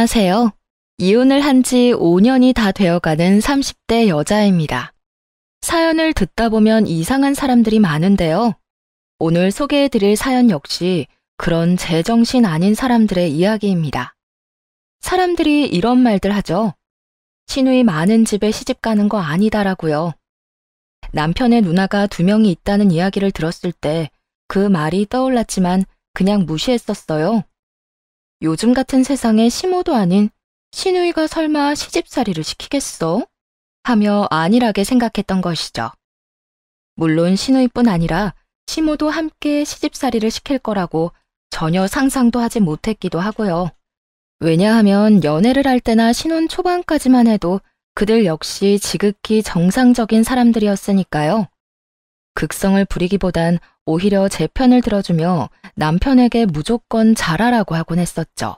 안녕하세요. 이혼을 한 지 5년이 다 되어가는 30대 여자입니다. 사연을 듣다 보면 이상한 사람들이 많은데요. 오늘 소개해드릴 사연 역시 그런 제정신 아닌 사람들의 이야기입니다. 사람들이 이런 말들 하죠. 시누이 많은 집에 시집 가는 거 아니다라고요. 남편의 누나가 2명이 있다는 이야기를 들었을 때 그 말이 떠올랐지만 그냥 무시했었어요. 요즘 같은 세상에 시모도 아닌 시누이가 설마 시집살이를 시키겠어? 하며 안일하게 생각했던 것이죠. 물론 시누이뿐 아니라 시모도 함께 시집살이를 시킬 거라고 전혀 상상도 하지 못했기도 하고요. 왜냐하면 연애를 할 때나 신혼 초반까지만 해도 그들 역시 지극히 정상적인 사람들이었으니까요. 극성을 부리기보단 오히려 제 편을 들어주며 남편에게 무조건 잘하라고 하곤 했었죠.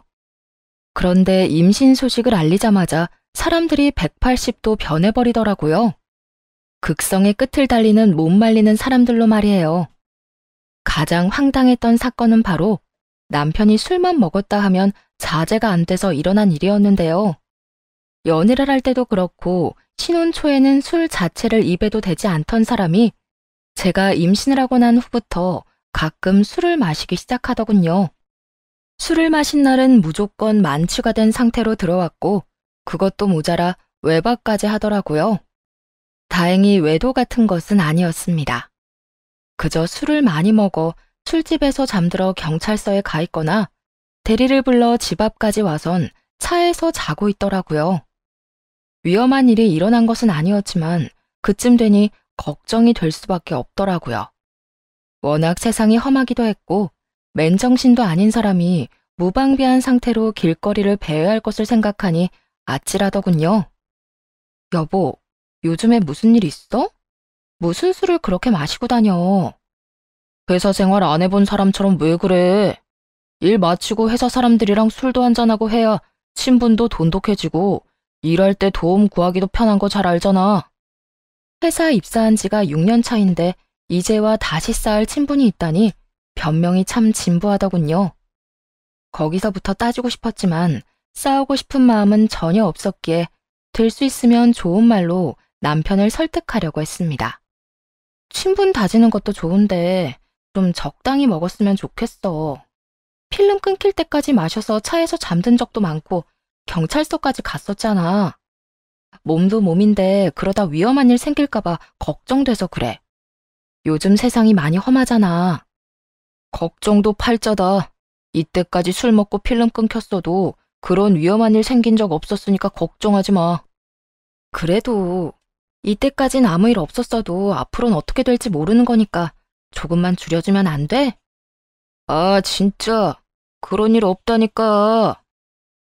그런데 임신 소식을 알리자마자 사람들이 180도 변해버리더라고요. 극성의 끝을 달리는 못 말리는 사람들로 말이에요. 가장 황당했던 사건은 바로 남편이 술만 먹었다 하면 자제가 안 돼서 일어난 일이었는데요. 연애를 할 때도 그렇고 신혼 초에는 술 자체를 입에도 대지 않던 사람이 제가 임신을 하고 난 후부터 가끔 술을 마시기 시작하더군요. 술을 마신 날은 무조건 만취가 된 상태로 들어왔고 그것도 모자라 외박까지 하더라고요. 다행히 외도 같은 것은 아니었습니다. 그저 술을 많이 먹어 술집에서 잠들어 경찰서에 가 있거나 대리를 불러 집 앞까지 와선 차에서 자고 있더라고요. 위험한 일이 일어난 것은 아니었지만 그쯤 되니 걱정이 될 수밖에 없더라고요. 워낙 세상이 험하기도 했고 맨정신도 아닌 사람이 무방비한 상태로 길거리를 배회할 것을 생각하니 아찔하더군요. 여보, 요즘에 무슨 일 있어? 무슨 술을 그렇게 마시고 다녀? 회사 생활 안 해본 사람처럼 왜 그래? 일 마치고 회사 사람들이랑 술도 한잔하고 해야 친분도 돈독해지고 일할 때 도움 구하기도 편한 거 잘 알잖아. 회사 입사한 지가 6년 차인데 이제와 다시 쌓을 친분이 있다니 변명이 참 진부하더군요. 거기서부터 따지고 싶었지만 싸우고 싶은 마음은 전혀 없었기에 될 수 있으면 좋은 말로 남편을 설득하려고 했습니다. 친분 다지는 것도 좋은데 좀 적당히 먹었으면 좋겠어. 필름 끊길 때까지 마셔서 차에서 잠든 적도 많고 경찰서까지 갔었잖아. 몸도 몸인데 그러다 위험한 일 생길까봐 걱정돼서 그래. 요즘 세상이 많이 험하잖아. 걱정도 팔자다. 이때까지 술 먹고 필름 끊겼어도 그런 위험한 일 생긴 적 없었으니까 걱정하지 마. 그래도 이때까진 아무 일 없었어도 앞으로는 어떻게 될지 모르는 거니까 조금만 줄여주면 안 돼? 아, 진짜. 그런 일 없다니까.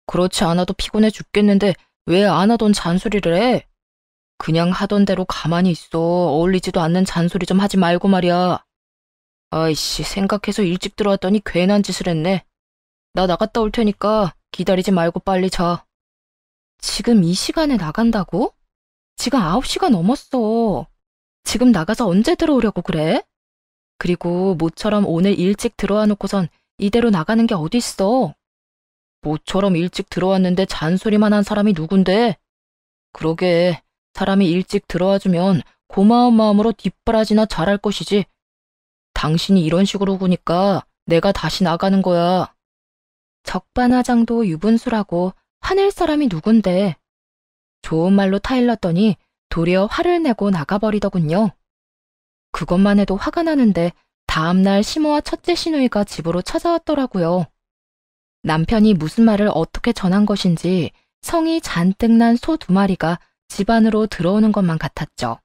그렇지 않아도 피곤해 죽겠는데 왜 안 하던 잔소리를 해? 그냥 하던 대로 가만히 있어. 어울리지도 않는 잔소리 좀 하지 말고 말이야. 아이씨, 생각해서 일찍 들어왔더니 괜한 짓을 했네. 나 나갔다 올 테니까 기다리지 말고 빨리 자. 지금 이 시간에 나간다고? 지금 9시가 넘었어. 지금 나가서 언제 들어오려고 그래? 그리고 모처럼 오늘 일찍 들어와 놓고선 이대로 나가는 게 어딨어. 모처럼 일찍 들어왔는데 잔소리만 한 사람이 누군데? 그러게, 사람이 일찍 들어와주면 고마운 마음으로 뒷바라지나 잘할 것이지. 당신이 이런 식으로 구니까 내가 다시 나가는 거야. 적반하장도 유분수라고 화낼 사람이 누군데. 좋은 말로 타일렀더니 도리어 화를 내고 나가버리더군요. 그것만 해도 화가 나는데 다음날 시모와 첫째 시누이가 집으로 찾아왔더라고요. 남편이 무슨 말을 어떻게 전한 것인지 성이 잔뜩 난 소 2마리가 집 안으로 들어오는 것만 같았죠.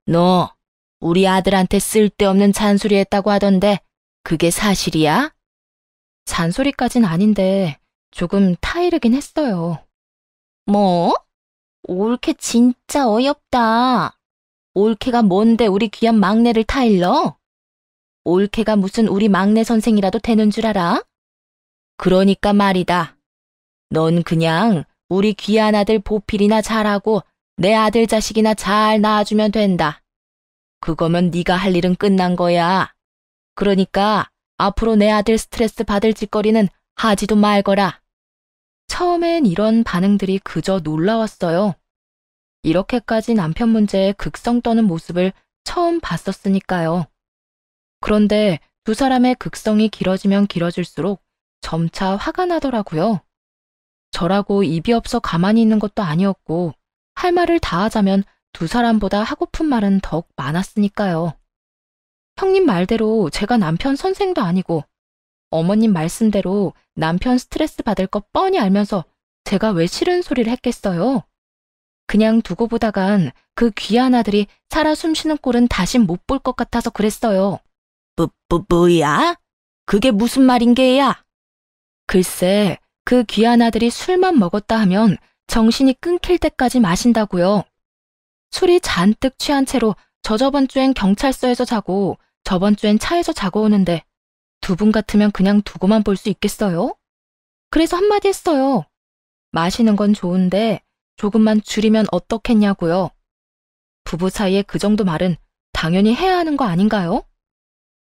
너 우리 아들한테 쓸데없는 잔소리 했다고 하던데 그게 사실이야? 잔소리까진 아닌데 조금 타이르긴 했어요. 뭐? 올케 진짜 어이없다. 올케가 뭔데 우리 귀한 막내를 타일러? 올케가 무슨 우리 막내 선생이라도 되는 줄 알아? 그러니까 말이다. 넌 그냥 우리 귀한 아들 보필이나 잘하고 내 아들 자식이나 잘 낳아주면 된다. 그거면 네가 할 일은 끝난 거야. 그러니까 앞으로 내 아들 스트레스 받을 짓거리는 하지도 말거라. 처음엔 이런 반응들이 그저 놀라웠어요. 이렇게까지 남편 문제에 극성 떠는 모습을 처음 봤었으니까요. 그런데 두 사람의 극성이 길어지면 길어질수록 점차 화가 나더라고요. 저라고 입이 없어 가만히 있는 것도 아니었고 할 말을 다 하자면 두 사람보다 하고픈 말은 더욱 많았으니까요. 형님 말대로 제가 남편 선생도 아니고 어머님 말씀대로 남편 스트레스 받을 거 뻔히 알면서 제가 왜 싫은 소리를 했겠어요? 그냥 두고 보다간 그 귀한 아들이 살아 숨쉬는 꼴은 다신 못 볼 것 같아서 그랬어요. 뭐야? 그게 무슨 말인 게야? 글쎄, 그 귀한 아들이 술만 먹었다 하면 정신이 끊길 때까지 마신다고요. 술이 잔뜩 취한 채로 저번 주엔 경찰서에서 자고 저번 주엔 차에서 자고 오는데 두 분 같으면 그냥 두고만 볼 수 있겠어요? 그래서 한마디 했어요. 마시는 건 좋은데 조금만 줄이면 어떻겠냐고요. 부부 사이에 그 정도 말은 당연히 해야 하는 거 아닌가요?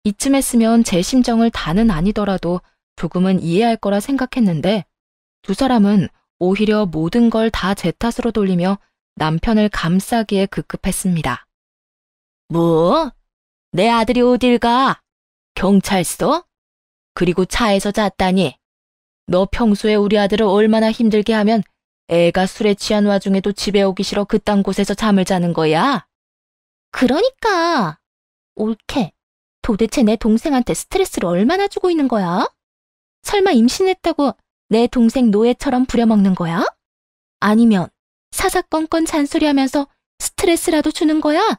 이쯤 했으면 제 심정을 다는 아니더라도 조금은 이해할 거라 생각했는데 두 사람은 오히려 모든 걸 다 제 탓으로 돌리며 남편을 감싸기에 급급했습니다. 뭐? 내 아들이 어딜 가? 경찰서? 그리고 차에서 잤다니? 너 평소에 우리 아들을 얼마나 힘들게 하면 애가 술에 취한 와중에도 집에 오기 싫어 그딴 곳에서 잠을 자는 거야? 그러니까. 옳게. 도대체 내 동생한테 스트레스를 얼마나 주고 있는 거야? 설마 임신했다고 내 동생 노예처럼 부려먹는 거야? 아니면 사사건건 잔소리하면서 스트레스라도 주는 거야?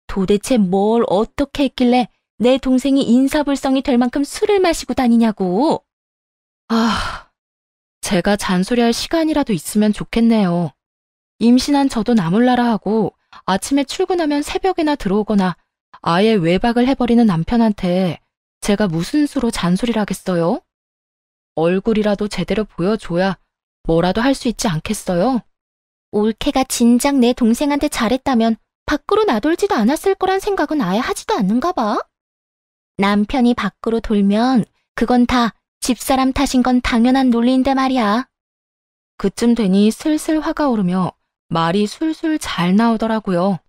도대체 뭘 어떻게 했길래 내 동생이 인사불성이 될 만큼 술을 마시고 다니냐고. 제가 잔소리할 시간이라도 있으면 좋겠네요. 임신한 저도 나몰라라 하고 아침에 출근하면 새벽에나 들어오거나 아예 외박을 해버리는 남편한테 제가 무슨 수로 잔소리를 하겠어요? 얼굴이라도 제대로 보여줘야 뭐라도 할 수 있지 않겠어요? 올케가 진작 내 동생한테 잘했다면 밖으로 나돌지도 않았을 거란 생각은 아예 하지도 않는가 봐. 남편이 밖으로 돌면 그건 다 집사람 탓인 건 당연한 논리인데 말이야. 그쯤 되니 슬슬 화가 오르며 말이 술술 잘 나오더라고요.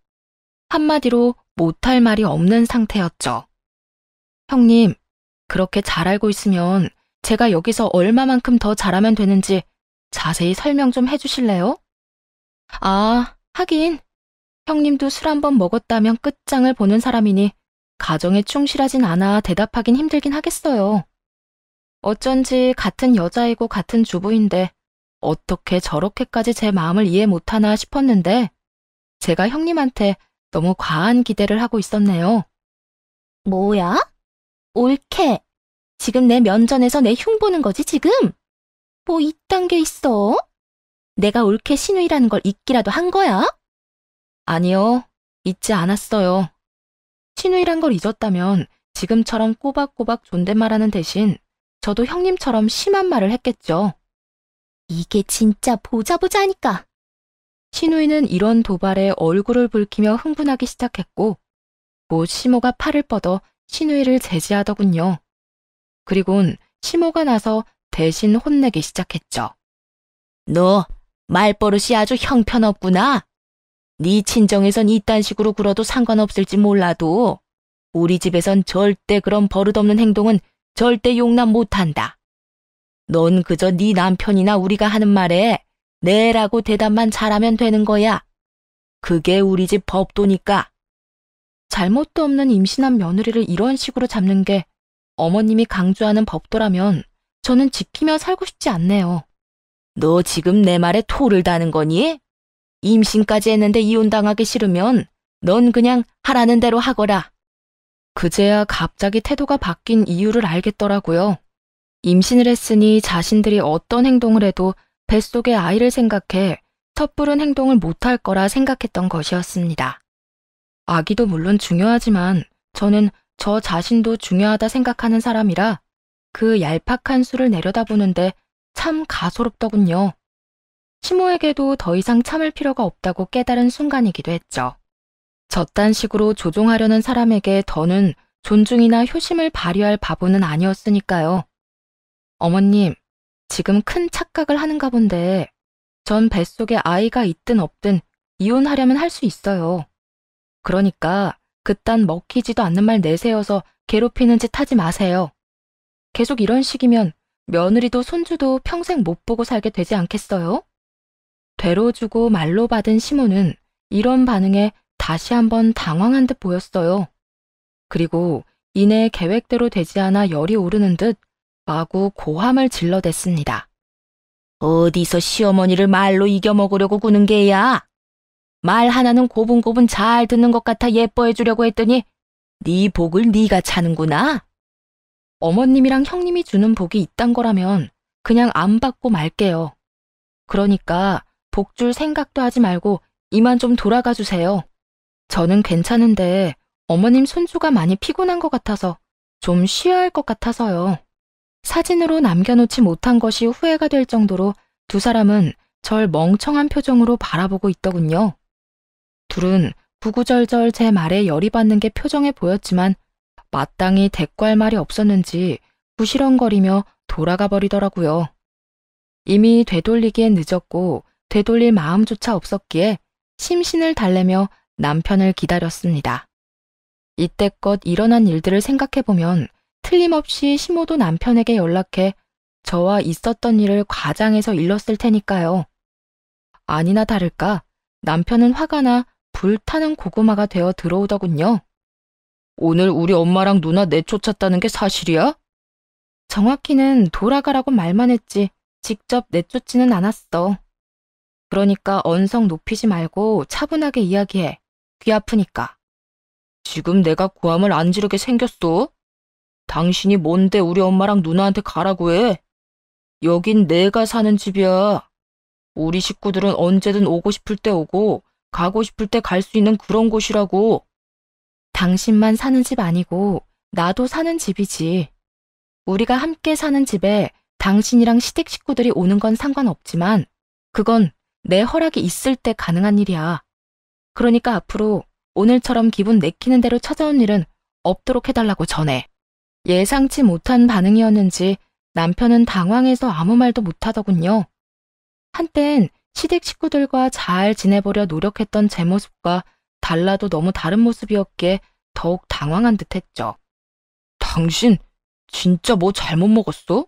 한마디로 못할 말이 없는 상태였죠. 형님, 그렇게 잘 알고 있으면 제가 여기서 얼마만큼 더 잘하면 되는지 자세히 설명 좀 해주실래요? 하긴 형님도 술 한 번 먹었다면 끝장을 보는 사람이니 가정에 충실하진 않아 대답하긴 힘들긴 하겠어요. 어쩐지 같은 여자이고 같은 주부인데 어떻게 저렇게까지 제 마음을 이해 못하나 싶었는데 제가 형님한테 너무 과한 기대를 하고 있었네요. 뭐야? 옳게. 지금 내 면전에서 내 흉 보는 거지 지금? 뭐 이딴 게 있어? 내가 옳게 신우이라는 걸 잊기라도 한 거야? 아니요, 잊지 않았어요. 신우이란 걸 잊었다면 지금처럼 꼬박꼬박 존댓말하는 대신 저도 형님처럼 심한 말을 했겠죠. 이게 진짜 보자 하니까. 신우이는 이런 도발에 얼굴을 붉히며 흥분하기 시작했고 곧 시모가 팔을 뻗어 신우이를 제지하더군요. 그리곤 시모가 나서 대신 혼내기 시작했죠. 너 말버릇이 아주 형편없구나. 네 친정에선 이딴 식으로 굴어도 상관없을지 몰라도 우리 집에선 절대 그런 버릇없는 행동은 절대 용납 못한다. 넌 그저 네 남편이나 우리가 하는 말에 네라고 대답만 잘하면 되는 거야. 그게 우리 집 법도니까. 잘못도 없는 임신한 며느리를 이런 식으로 잡는 게 어머님이 강조하는 법도라면 저는 지키며 살고 싶지 않네요. 너 지금 내 말에 토를 다는 거니? 임신까지 했는데 이혼당하기 싫으면 넌 그냥 하라는 대로 하거라. 그제야 갑자기 태도가 바뀐 이유를 알겠더라고요. 임신을 했으니 자신들이 어떤 행동을 해도 뱃속의 아이를 생각해 섣부른 행동을 못할 거라 생각했던 것이었습니다. 아기도 물론 중요하지만 저는 저 자신도 중요하다 생각하는 사람이라 그 얄팍한 수를 내려다보는데 참 가소롭더군요. 시모에게도 더 이상 참을 필요가 없다고 깨달은 순간이기도 했죠. 저딴 식으로 조종하려는 사람에게 더는 존중이나 효심을 발휘할 바보는 아니었으니까요. 어머님, 지금 큰 착각을 하는가 본데 전 뱃속에 아이가 있든 없든 이혼하려면 할 수 있어요. 그러니까 그딴 먹히지도 않는 말 내세워서 괴롭히는 짓 하지 마세요. 계속 이런 식이면 며느리도 손주도 평생 못 보고 살게 되지 않겠어요? 되로 주고 말로 받은 시모는 이런 반응에 다시 한번 당황한 듯 보였어요. 그리고 이내 계획대로 되지 않아 열이 오르는 듯 마구 고함을 질러댔습니다. 어디서 시어머니를 말로 이겨먹으려고 구는 게야? 말 하나는 고분고분 잘 듣는 것 같아 예뻐해 주려고 했더니 네 복을 네가 차는구나. 어머님이랑 형님이 주는 복이 이딴 거라면 그냥 안 받고 말게요. 그러니까 복 줄 생각도 하지 말고 이만 좀 돌아가 주세요. 저는 괜찮은데 어머님 손주가 많이 피곤한 것 같아서 좀 쉬어야 할 것 같아서요. 사진으로 남겨놓지 못한 것이 후회가 될 정도로 두 사람은 절 멍청한 표정으로 바라보고 있더군요. 둘은 구구절절 제 말에 열이 받는 게 표정에 보였지만 마땅히 대꾸할 말이 없었는지 부시렁거리며 돌아가 버리더라고요. 이미 되돌리기엔 늦었고 되돌릴 마음조차 없었기에 심신을 달래며 남편을 기다렸습니다. 이때껏 일어난 일들을 생각해보면 틀림없이 시모도 남편에게 연락해 저와 있었던 일을 과장해서 일렀을 테니까요. 아니나 다를까 남편은 화가 나 불타는 고구마가 되어 들어오더군요. 오늘 우리 엄마랑 누나 내쫓았다는 게 사실이야? 정확히는 돌아가라고 말만 했지 직접 내쫓지는 않았어. 그러니까 언성 높이지 말고 차분하게 이야기해. 귀 아프니까. 지금 내가 고함을 안 지르게 생겼어? 당신이 뭔데 우리 엄마랑 누나한테 가라고 해? 여긴 내가 사는 집이야. 우리 식구들은 언제든 오고 싶을 때 오고 가고 싶을 때 갈 수 있는 그런 곳이라고. 당신만 사는 집 아니고 나도 사는 집이지. 우리가 함께 사는 집에 당신이랑 시댁 식구들이 오는 건 상관없지만 그건 내 허락이 있을 때 가능한 일이야. 그러니까 앞으로 오늘처럼 기분 내키는 대로 찾아온 일은 없도록 해달라고 전해. 예상치 못한 반응이었는지 남편은 당황해서 아무 말도 못하더군요. 한땐 시댁 식구들과 잘 지내보려 노력했던 제 모습과 달라도 너무 다른 모습이었기에 더욱 당황한 듯했죠. 당신 진짜 뭐 잘못 먹었어?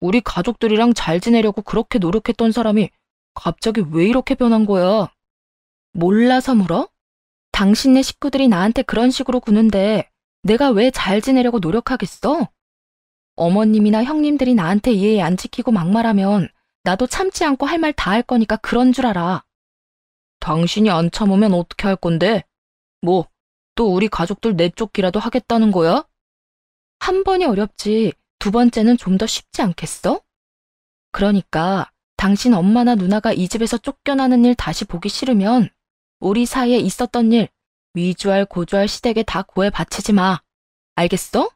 우리 가족들이랑 잘 지내려고 그렇게 노력했던 사람이 갑자기 왜 이렇게 변한 거야? 몰라서 물어? 당신네 식구들이 나한테 그런 식으로 구는데 내가 왜 잘 지내려고 노력하겠어? 어머님이나 형님들이 나한테 예의 안 지키고 막말하면 나도 참지 않고 할 말 다 할 거니까 그런 줄 알아. 당신이 안 참으면 어떻게 할 건데? 뭐, 또 우리 가족들 내쫓기라도 하겠다는 거야? 한 번이 어렵지 두 번째는 좀 더 쉽지 않겠어? 그러니까 당신 엄마나 누나가 이 집에서 쫓겨나는 일 다시 보기 싫으면 우리 사이에 있었던 일 위주할 고주할 시댁에 다 고해 바치지 마. 알겠어?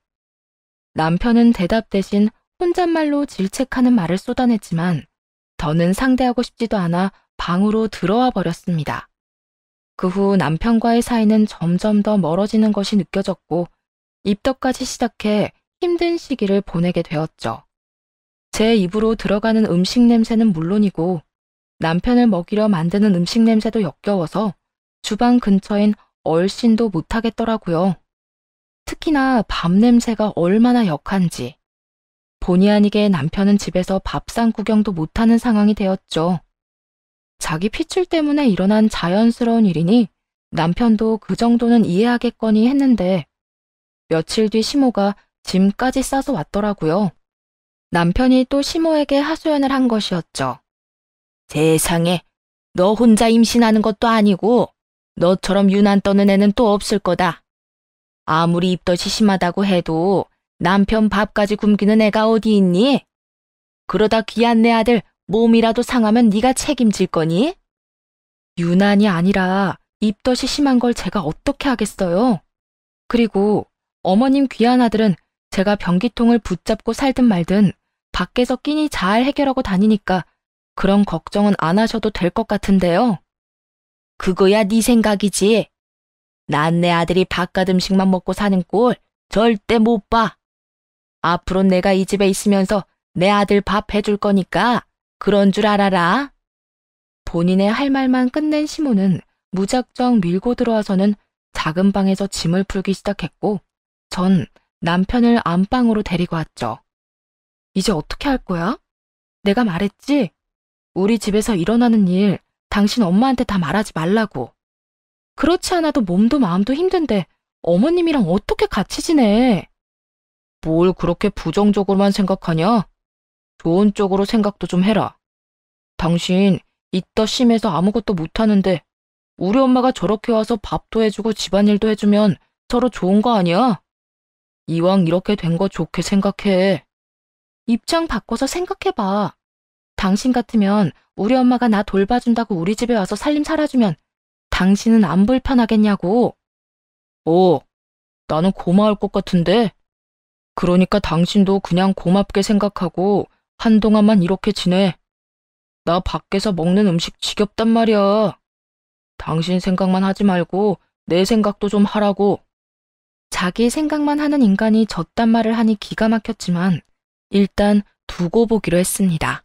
남편은 대답 대신 혼잣말로 질책하는 말을 쏟아냈지만 더는 상대하고 싶지도 않아 방으로 들어와 버렸습니다. 그 후 남편과의 사이는 점점 더 멀어지는 것이 느껴졌고 입덧까지 시작해 힘든 시기를 보내게 되었죠. 제 입으로 들어가는 음식 냄새는 물론이고 남편을 먹이려 만드는 음식 냄새도 역겨워서 주방 근처엔 얼씬도 못하겠더라고요. 특히나 밥 냄새가 얼마나 역한지. 본의 아니게 남편은 집에서 밥상 구경도 못하는 상황이 되었죠. 자기 피출 때문에 일어난 자연스러운 일이니 남편도 그 정도는 이해하겠거니 했는데 며칠 뒤 시모가 짐까지 싸서 왔더라고요. 남편이 또 시모에게 하소연을 한 것이었죠. 세상에, 너 혼자 임신하는 것도 아니고 너처럼 유난 떠는 애는 또 없을 거다. 아무리 입덧이 심하다고 해도 남편 밥까지 굶기는 애가 어디 있니? 그러다 귀한 내 아들 몸이라도 상하면 네가 책임질 거니? 유난이 아니라 입덧이 심한 걸 제가 어떻게 하겠어요? 그리고 어머님 귀한 아들은 제가 변기통을 붙잡고 살든 말든 밖에서 끼니 잘 해결하고 다니니까 그런 걱정은 안 하셔도 될 것 같은데요. 그거야 네 생각이지. 난 내 아들이 바깥 음식만 먹고 사는 꼴 절대 못 봐. 앞으로 내가 이 집에 있으면서 내 아들 밥 해줄 거니까 그런 줄 알아라. 본인의 할 말만 끝낸 시모는 무작정 밀고 들어와서는 작은 방에서 짐을 풀기 시작했고 전 남편을 안방으로 데리고 왔죠. 이제 어떻게 할 거야? 내가 말했지? 우리 집에서 일어나는 일 당신 엄마한테 다 말하지 말라고. 그렇지 않아도 몸도 마음도 힘든데 어머님이랑 어떻게 같이 지내? 뭘 그렇게 부정적으로만 생각하냐? 좋은 쪽으로 생각도 좀 해라. 당신 이따 심해서 아무것도 못하는데 우리 엄마가 저렇게 와서 밥도 해주고 집안일도 해주면 서로 좋은 거 아니야? 이왕 이렇게 된 거 좋게 생각해. 입장 바꿔서 생각해봐. 당신 같으면 우리 엄마가 나 돌봐준다고 우리 집에 와서 살림 살아주면 당신은 안 불편하겠냐고. 나는 고마울 것 같은데. 그러니까 당신도 그냥 고맙게 생각하고 한동안만 이렇게 지내. 나 밖에서 먹는 음식 지겹단 말이야. 당신 생각만 하지 말고 내 생각도 좀 하라고. 자기 생각만 하는 인간이 졌단 말을 하니 기가 막혔지만 일단 두고 보기로 했습니다.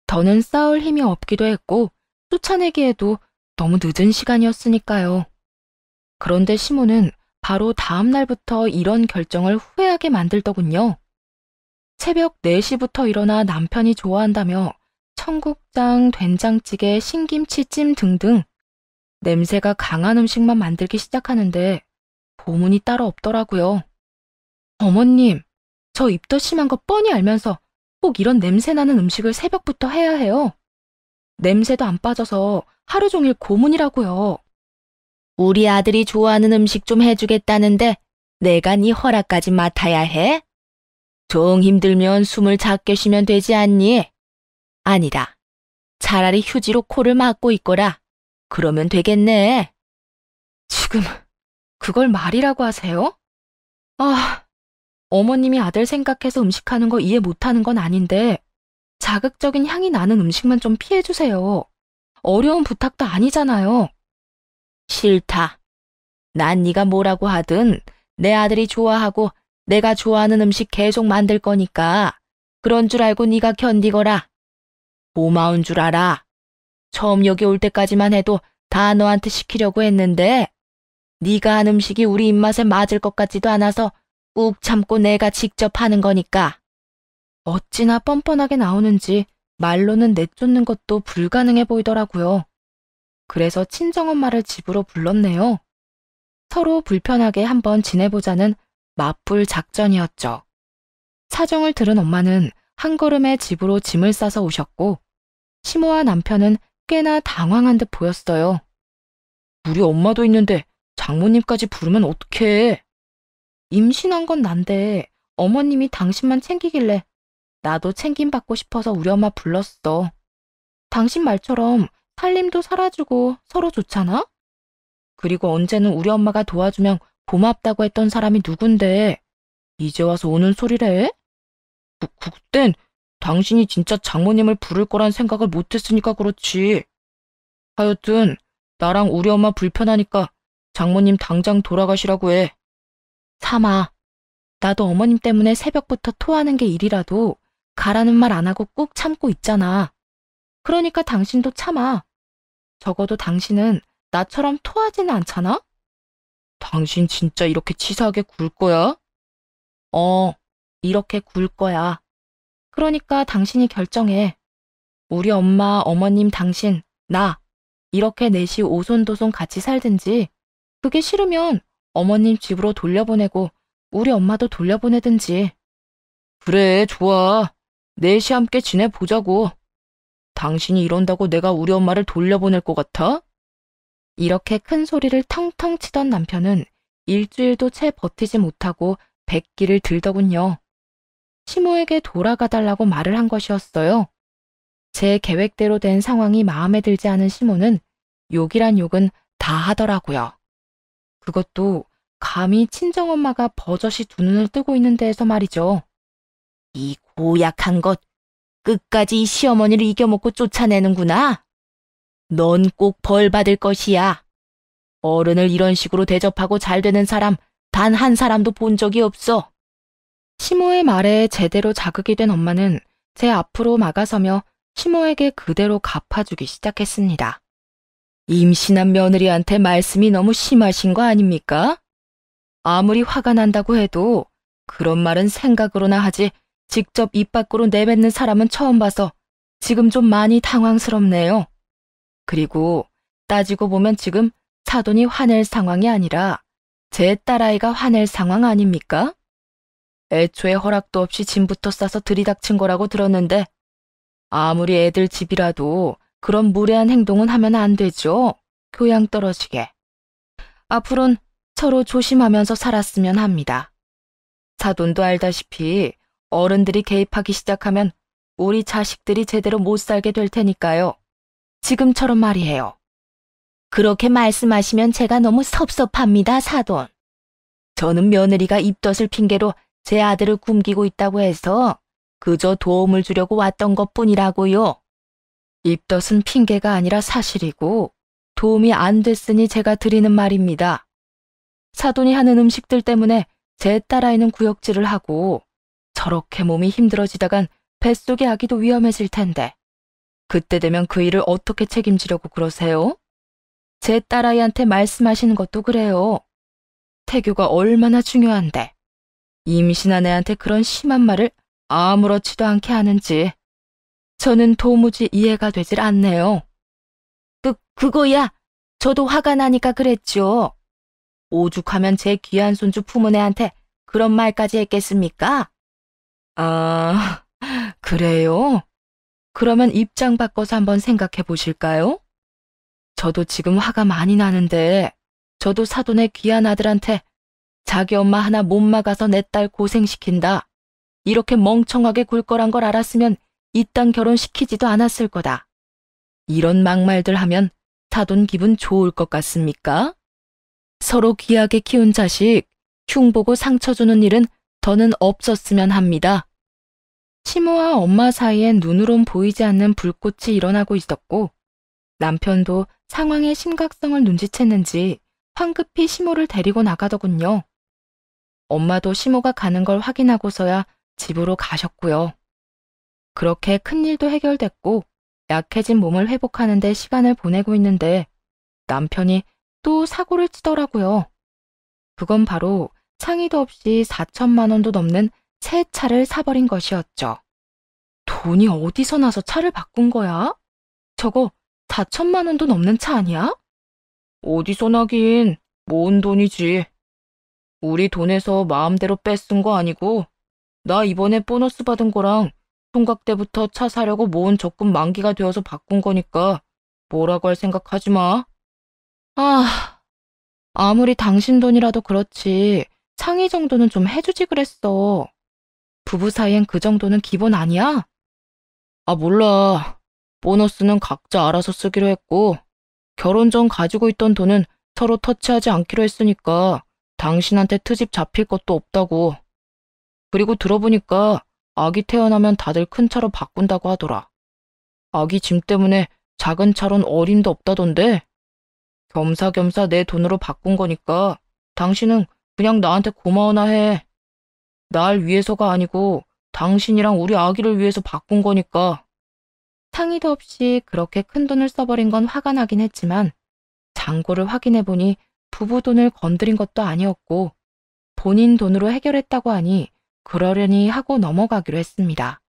더는 싸울 힘이 없기도 했고 쫓아내기에도 너무 늦은 시간이었으니까요. 그런데 시모는 바로 다음 날부터 이런 결정을 후회하게 만들더군요. 새벽 4시부터 일어나 남편이 좋아한다며 청국장, 된장찌개, 신김치찜 등등 냄새가 강한 음식만 만들기 시작하는데 고문이 따로 없더라고요. 어머님, 저 입덧 심한 거 뻔히 알면서 꼭 이런 냄새 나는 음식을 새벽부터 해야 해요. 냄새도 안 빠져서 하루 종일 고문이라고요. 우리 아들이 좋아하는 음식 좀 해주겠다는데 내가 네 허락까지 맡아야 해? 정 힘들면 숨을 작게 쉬면 되지 않니? 아니다. 차라리 휴지로 코를 막고 있거라. 그러면 되겠네. 지금 그걸 말이라고 하세요? 어머님이 아들 생각해서 음식하는 거 이해 못하는 건 아닌데 자극적인 향이 나는 음식만 좀 피해주세요. 어려운 부탁도 아니잖아요. 싫다. 난 네가 뭐라고 하든 내 아들이 좋아하고 내가 좋아하는 음식 계속 만들 거니까 그런 줄 알고 네가 견디거라. 고마운 줄 알아. 처음 여기 올 때까지만 해도 다 너한테 시키려고 했는데 네가 한 음식이 우리 입맛에 맞을 것 같지도 않아서 꾹 참고 내가 직접 하는 거니까. 어찌나 뻔뻔하게 나오는지 말로는 내쫓는 것도 불가능해 보이더라고요. 그래서 친정엄마를 집으로 불렀네요. 서로 불편하게 한번 지내보자는 맞불 작전이었죠. 사정을 들은 엄마는 한 걸음에 집으로 짐을 싸서 오셨고 시모와 남편은 꽤나 당황한 듯 보였어요. 우리 엄마도 있는데 장모님까지 부르면 어떡해. 임신한 건 난데 어머님이 당신만 챙기길래 나도 챙김받고 싶어서 우리 엄마 불렀어. 당신 말처럼 살림도 살아주고 서로 좋잖아? 그리고 언제는 우리 엄마가 도와주면 고맙다고 했던 사람이 누군데 이제 와서 오는 소리래? 그땐 당신이 진짜 장모님을 부를 거란 생각을 못했으니까 그렇지. 하여튼 나랑 우리 엄마 불편하니까 장모님 당장 돌아가시라고 해. 삼아, 나도 어머님 때문에 새벽부터 토하는 게 일이라도 가라는 말 안 하고 꾹 참고 있잖아. 그러니까 당신도 참아. 적어도 당신은 나처럼 토하지는 않잖아? 당신 진짜 이렇게 치사하게 굴 거야? 이렇게 굴 거야. 그러니까 당신이 결정해. 우리 엄마, 어머님, 당신, 나 이렇게 넷이 오손도손 같이 살든지 그게 싫으면 어머님 집으로 돌려보내고 우리 엄마도 돌려보내든지. 그래, 좋아. 넷이 함께 지내보자고. 당신이 이런다고 내가 우리 엄마를 돌려보낼 것 같아? 이렇게 큰 소리를 텅텅 치던 남편은 일주일도 채 버티지 못하고 백기를 들더군요. 시모에게 돌아가달라고 말을 한 것이었어요. 제 계획대로 된 상황이 마음에 들지 않은 시모는 욕이란 욕은 다 하더라고요. 그것도 감히 친정엄마가 버젓이 두 눈을 뜨고 있는 데에서 말이죠. 이 고약한 것, 끝까지 이 시어머니를 이겨먹고 쫓아내는구나. 넌 꼭 벌 받을 것이야. 어른을 이런 식으로 대접하고 잘 되는 사람 단 한 사람도 본 적이 없어. 시모의 말에 제대로 자극이 된 엄마는 제 앞으로 막아서며 시모에게 그대로 갚아주기 시작했습니다. 임신한 며느리한테 말씀이 너무 심하신 거 아닙니까? 아무리 화가 난다고 해도 그런 말은 생각으로나 하지 직접 입 밖으로 내뱉는 사람은 처음 봐서 지금 좀 많이 당황스럽네요. 그리고 따지고 보면 지금 사돈이 화낼 상황이 아니라 제 딸아이가 화낼 상황 아닙니까? 애초에 허락도 없이 짐부터 싸서 들이닥친 거라고 들었는데 아무리 애들 집이라도 그런 무례한 행동은 하면 안 되죠. 교양 떨어지게. 앞으론 서로 조심하면서 살았으면 합니다. 사돈도 알다시피 어른들이 개입하기 시작하면 우리 자식들이 제대로 못 살게 될 테니까요. 지금처럼 말이에요. 그렇게 말씀하시면 제가 너무 섭섭합니다, 사돈. 저는 며느리가 입덧을 핑계로 제 아들을 굶기고 있다고 해서 그저 도움을 주려고 왔던 것뿐이라고요. 입덧은 핑계가 아니라 사실이고 도움이 안 됐으니 제가 드리는 말입니다. 사돈이 하는 음식들 때문에 제 딸아이는 구역질을 하고 저렇게 몸이 힘들어지다간 뱃속의 아기도 위험해질 텐데 그때 되면 그 일을 어떻게 책임지려고 그러세요? 제 딸아이한테 말씀하시는 것도 그래요. 태교가 얼마나 중요한데 임신한 애한테 그런 심한 말을 아무렇지도 않게 하는지 저는 도무지 이해가 되질 않네요. 그거야. 저도 화가 나니까 그랬죠. 오죽하면 제 귀한 손주 품은 애한테 그런 말까지 했겠습니까? 아, 그래요? 그러면 입장 바꿔서 한번 생각해 보실까요? 저도 지금 화가 많이 나는데 저도 사돈의 귀한 아들한테 자기 엄마 하나 못 막아서 내 딸 고생시킨다. 이렇게 멍청하게 굴 거란 걸 알았으면 이딴 결혼시키지도 않았을 거다. 이런 막말들 하면 사돈 기분 좋을 것 같습니까? 서로 귀하게 키운 자식 흉보고 상처 주는 일은 더는 없었으면 합니다. 시모와 엄마 사이엔 눈으론 보이지 않는 불꽃이 일어나고 있었고 남편도 상황의 심각성을 눈치챘는지 황급히 시모를 데리고 나가더군요. 엄마도 시모가 가는 걸 확인하고서야 집으로 가셨고요. 그렇게 큰일도 해결됐고 약해진 몸을 회복하는 데 시간을 보내고 있는데 남편이 또 사고를 치더라고요. 그건 바로 상의도 없이 4천만 원도 넘는 새 차를 사버린 것이었죠. 돈이 어디서 나서 차를 바꾼 거야? 저거 4천만 원도 넘는 차 아니야? 어디서 나긴 모은 돈이지. 우리 돈에서 마음대로 뺏은 거 아니고 나 이번에 보너스 받은 거랑 총각 때부터 차 사려고 모은 적금 만기가 되어서 바꾼 거니까 뭐라고 할 생각하지 마. 아무리 당신 돈이라도 그렇지 상의 정도는 좀 해주지 그랬어. 부부 사이엔 그 정도는 기본 아니야? 몰라. 보너스는 각자 알아서 쓰기로 했고 결혼 전 가지고 있던 돈은 서로 터치하지 않기로 했으니까 당신한테 트집 잡힐 것도 없다고. 그리고 들어보니까 아기 태어나면 다들 큰 차로 바꾼다고 하더라. 아기 짐 때문에 작은 차론 어림도 없다던데. 겸사겸사 내 돈으로 바꾼 거니까 당신은 그냥 나한테 고마워나 해. 날 위해서가 아니고 당신이랑 우리 아기를 위해서 바꾼 거니까. 상의도 없이 그렇게 큰 돈을 써버린 건 화가 나긴 했지만 잔고를 확인해보니 부부 돈을 건드린 것도 아니었고 본인 돈으로 해결했다고 하니 그러려니 하고 넘어가기로 했습니다.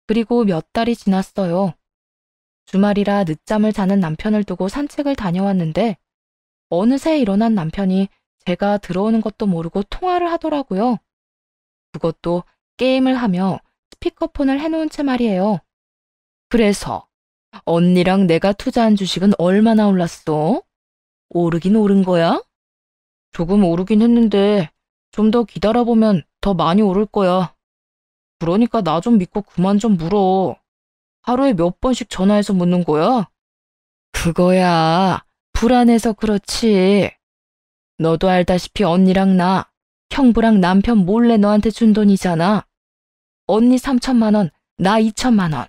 그리고 몇 달이 지났어요. 주말이라 늦잠을 자는 남편을 두고 산책을 다녀왔는데 어느새 일어난 남편이 제가 들어오는 것도 모르고 통화를 하더라고요. 그것도 게임을 하며 스피커폰을 해놓은 채 말이에요. 그래서 언니랑 내가 투자한 주식은 얼마나 올랐어? 오르긴 오른 거야? 조금 오르긴 했는데 좀 더 기다려보면 더 많이 오를 거야. 그러니까 나 좀 믿고 그만 좀 물어. 하루에 몇 번씩 전화해서 묻는 거야? 그거야. 불안해서 그렇지. 너도 알다시피 언니랑 나, 형부랑 남편 몰래 너한테 준 돈이잖아. 언니 3천만 원, 나 2천만 원.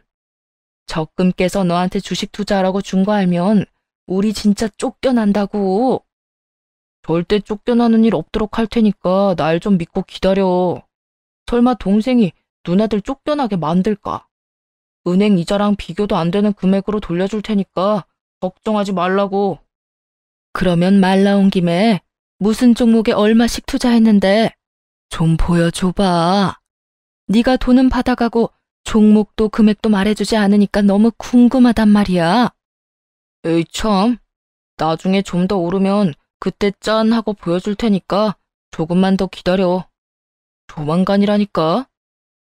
적금 깨서 너한테 주식 투자하라고 준 거 알면 우리 진짜 쫓겨난다고. 절대 쫓겨나는 일 없도록 할 테니까 날 좀 믿고 기다려. 설마 동생이 누나들 쫓겨나게 만들까? 은행 이자랑 비교도 안 되는 금액으로 돌려줄 테니까 걱정하지 말라고. 그러면 말 나온 김에 무슨 종목에 얼마씩 투자했는데 좀 보여줘봐. 네가 돈은 받아가고 종목도 금액도 말해주지 않으니까 너무 궁금하단 말이야. 에이 참, 나중에 좀 더 오르면 그때 짠 하고 보여줄 테니까 조금만 더 기다려. 조만간이라니까.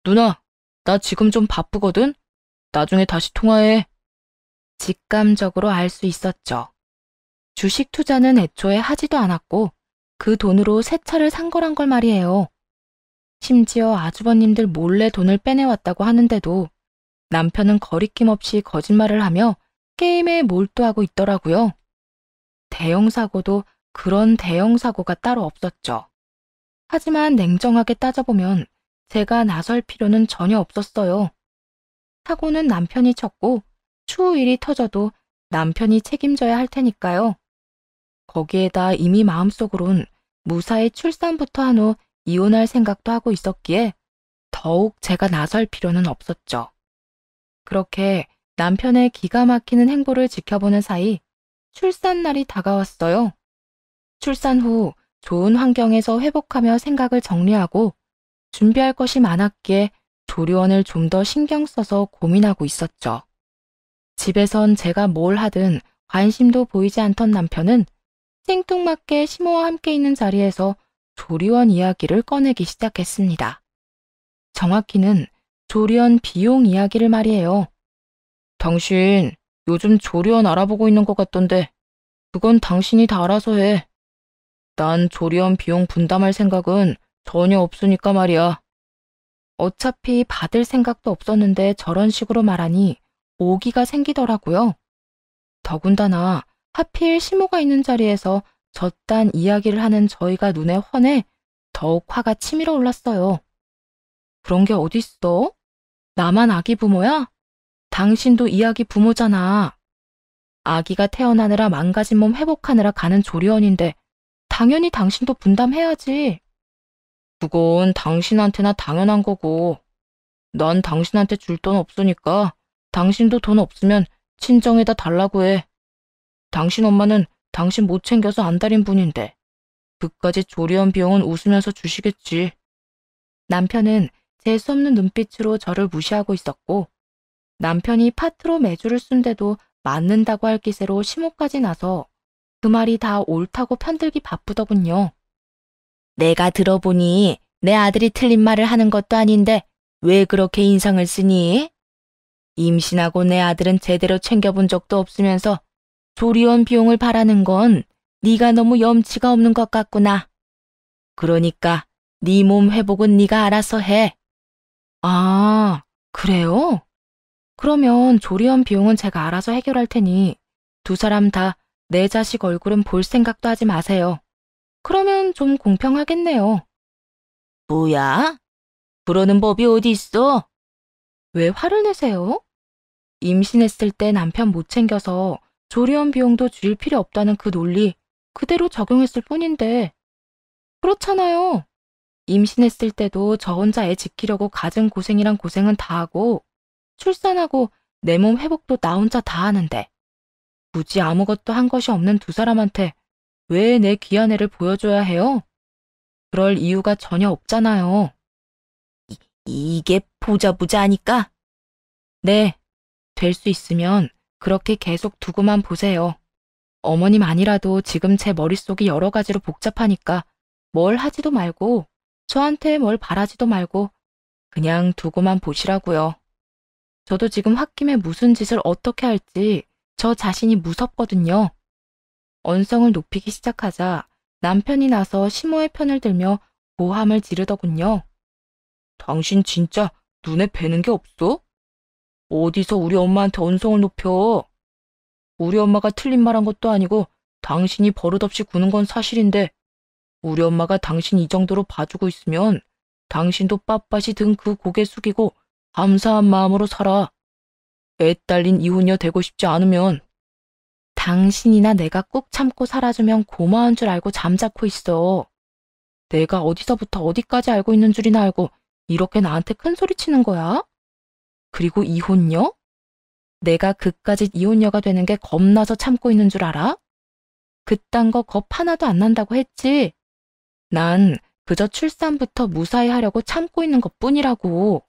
누나, 나 지금 좀 바쁘거든? 나중에 다시 통화해. 직감적으로 알 수 있었죠. 주식 투자는 애초에 하지도 않았고 그 돈으로 새 차를 산 거란 걸 말이에요. 심지어 아주버님들 몰래 돈을 빼내왔다고 하는데도 남편은 거리낌 없이 거짓말을 하며 게임에 몰두하고 있더라고요. 대형 사고도 그런 대형 사고가 따로 없었죠. 하지만 냉정하게 따져보면 제가 나설 필요는 전혀 없었어요. 사고는 남편이 쳤고 추후 일이 터져도 남편이 책임져야 할 테니까요. 거기에다 이미 마음속으론 무사히 출산부터 한 후 이혼할 생각도 하고 있었기에 더욱 제가 나설 필요는 없었죠. 그렇게 남편의 기가 막히는 행보를 지켜보는 사이 출산날이 다가왔어요. 출산 후 좋은 환경에서 회복하며 생각을 정리하고 준비할 것이 많았기에 조리원을 좀 더 신경 써서 고민하고 있었죠. 집에선 제가 뭘 하든 관심도 보이지 않던 남편은 생뚱맞게 시모와 함께 있는 자리에서 조리원 이야기를 꺼내기 시작했습니다. 정확히는 조리원 비용 이야기를 말이에요. 당신 요즘 조리원 알아보고 있는 것 같던데 그건 당신이 다 알아서 해. 난 조리원 비용 분담할 생각은 전혀 없으니까 말이야. 어차피 받을 생각도 없었는데 저런 식으로 말하니 오기가 생기더라고요. 더군다나 하필 시모가 있는 자리에서 저딴 이야기를 하는 저희가 눈에 훤해 더욱 화가 치밀어 올랐어요. 그런 게 어딨어? 나만 아기 부모야? 당신도 이 아기 부모잖아. 아기가 태어나느라 망가진 몸 회복하느라 가는 조리원인데 당연히 당신도 분담해야지. 그건 당신한테나 당연한 거고 난 당신한테 줄 돈 없으니까 당신도 돈 없으면 친정에다 달라고 해. 당신 엄마는 당신 못 챙겨서 안달인 분인데 그까짓 조리원 비용은 웃으면서 주시겠지. 남편은 재수없는 눈빛으로 저를 무시하고 있었고 남편이 파트로 매주를 쓴데도 맞는다고 할 기세로 시모까지 나서 그 말이 다 옳다고 편들기 바쁘더군요. 내가 들어보니 내 아들이 틀린 말을 하는 것도 아닌데 왜 그렇게 인상을 쓰니? 임신하고 내 아들은 제대로 챙겨본 적도 없으면서 조리원 비용을 바라는 건 네가 너무 염치가 없는 것 같구나. 그러니까 네 몸 회복은 네가 알아서 해. 아, 그래요? 그러면 조리원 비용은 제가 알아서 해결할 테니 두 사람 다 내 자식 얼굴은 볼 생각도 하지 마세요. 그러면 좀 공평하겠네요. 뭐야? 그러는 법이 어디 있어? 왜 화를 내세요? 임신했을 때 남편 못 챙겨서 조리원 비용도 줄 필요 없다는 그 논리 그대로 적용했을 뿐인데. 그렇잖아요. 임신했을 때도 저 혼자 애 지키려고 갖은 고생이란 고생은 다 하고 출산하고 내 몸 회복도 나 혼자 다 하는데 굳이 아무것도 한 것이 없는 두 사람한테 왜 내 귀한 애를 보여줘야 해요? 그럴 이유가 전혀 없잖아요. 이게 보자보자하니까? 네, 될 수 있으면 그렇게 계속 두고만 보세요. 어머님 아니라도 지금 제 머릿속이 여러 가지로 복잡하니까 뭘 하지도 말고 저한테 뭘 바라지도 말고 그냥 두고만 보시라고요. 저도 지금 홧김에 무슨 짓을 어떻게 할지 저 자신이 무섭거든요. 언성을 높이기 시작하자 남편이 나서 시모의 편을 들며 고함을 지르더군요. 당신 진짜 눈에 뵈는 게 없어? 어디서 우리 엄마한테 언성을 높여? 우리 엄마가 틀린 말한 것도 아니고 당신이 버릇없이 구는 건 사실인데 우리 엄마가 당신 이 정도로 봐주고 있으면 당신도 빳빳이 등 그 고개 숙이고 감사한 마음으로 살아. 애 딸린 이혼녀 되고 싶지 않으면. 당신이나 내가 꾹 참고 살아주면 고마운 줄 알고 잠자코 있어. 내가 어디서부터 어디까지 알고 있는 줄이나 알고 이렇게 나한테 큰 소리 치는 거야? 그리고 이혼녀? 내가 그까짓 이혼녀가 되는 게 겁나서 참고 있는 줄 알아? 그딴 거 겁 하나도 안 난다고 했지. 난 그저 출산부터 무사히 하려고 참고 있는 것뿐이라고.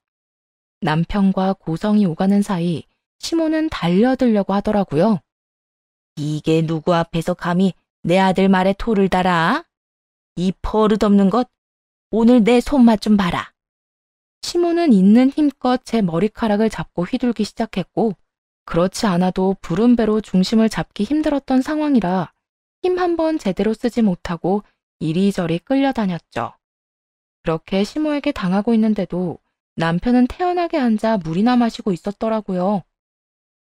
남편과 고성이 오가는 사이 시모는 달려들려고 하더라고요. 이게 누구 앞에서 감히 내 아들 말에 토를 달아? 이 버릇없는 것, 오늘 내 손맛 좀 봐라. 시모는 있는 힘껏 제 머리카락을 잡고 휘둘기 시작했고, 그렇지 않아도 부른 배로 중심을 잡기 힘들었던 상황이라 힘 한 번 제대로 쓰지 못하고 이리저리 끌려다녔죠. 그렇게 시모에게 당하고 있는데도 남편은 태연하게 앉아 물이나 마시고 있었더라고요.